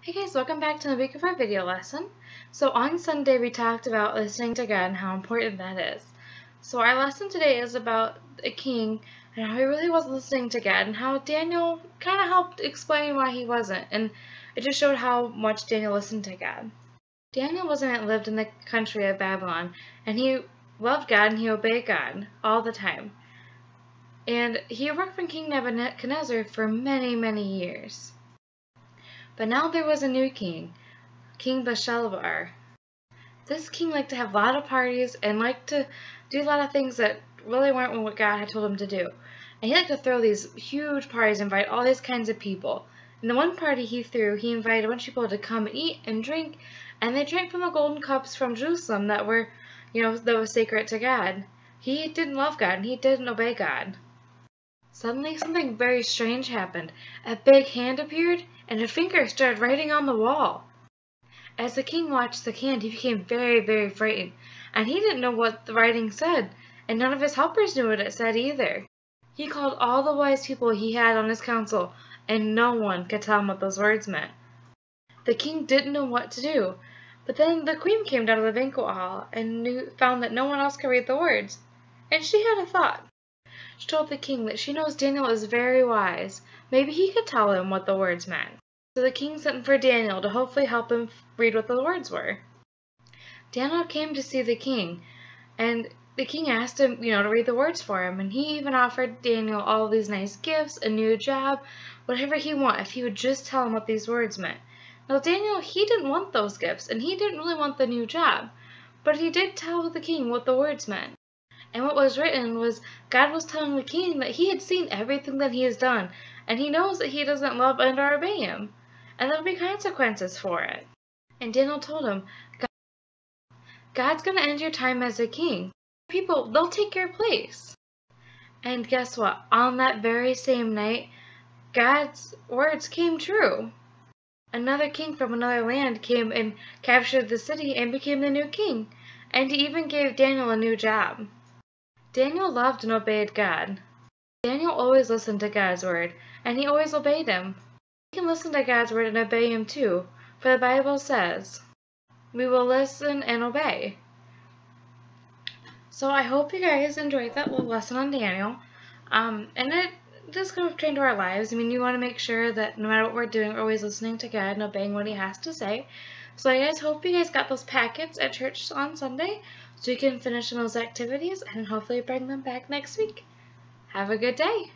Hey guys, welcome back to the Week of Our video lesson. So on Sunday we talked about listening to God and how important that is. So our lesson today is about a king and how he really wasn't listening to God and how Daniel kind of helped explain why he wasn't, and it just showed how much Daniel listened to God. Daniel lived in the country of Babylon, and he loved God and he obeyed God all the time. And he worked for King Nebuchadnezzar for many years. But now there was a new king, King Belshazzar. This king liked to have a lot of parties and liked to do a lot of things that really weren't what God had told him to do. And he liked to throw these huge parties, invite all these kinds of people. And the one party he threw, he invited a bunch of people to come and eat and drink, and they drank from the golden cups from Jerusalem that were, that was sacred to God. He didn't love God and he didn't obey God. Suddenly, something very strange happened. A big hand appeared, and a finger started writing on the wall. As the king watched the hand, he became very frightened, and he didn't know what the writing said, and none of his helpers knew what it said either. He called all the wise people he had on his council, and no one could tell him what those words meant. The king didn't know what to do, but then the queen came down to the banquet hall and found that no one else could read the words, and she had a thought. She told the king that she knows Daniel is very wise. Maybe he could tell him what the words meant. So the king sent for Daniel to hopefully help him read what the words were. Daniel came to see the king, and the king asked him, to read the words for him, and he even offered Daniel all these nice gifts, a new job, whatever he wanted, if he would just tell him what these words meant. Now Daniel, he didn't want those gifts, and he didn't really want the new job, but he did tell the king what the words meant. And what was written was God was telling the king that he had seen everything that he has done, and he knows that he doesn't love and obey him, and there will be consequences for it. And Daniel told him, God's going to end your time as a king. People, they'll take your place. And guess what? On that very same night, God's words came true. Another king from another land came and captured the city and became the new king, and he even gave Daniel a new job. Daniel loved and obeyed God. Daniel always listened to God's word, and he always obeyed him. We can listen to God's word and obey him too, for the Bible says, we will listen and obey. So I hope you guys enjoyed that little lesson on Daniel. And it just kind of trained to our lives. You want to make sure that no matter what we're doing, we're always listening to God and obeying what he has to say. So I guys hope you guys got those packets at church on Sunday, so you can finish those activities and hopefully bring them back next week. Have a good day.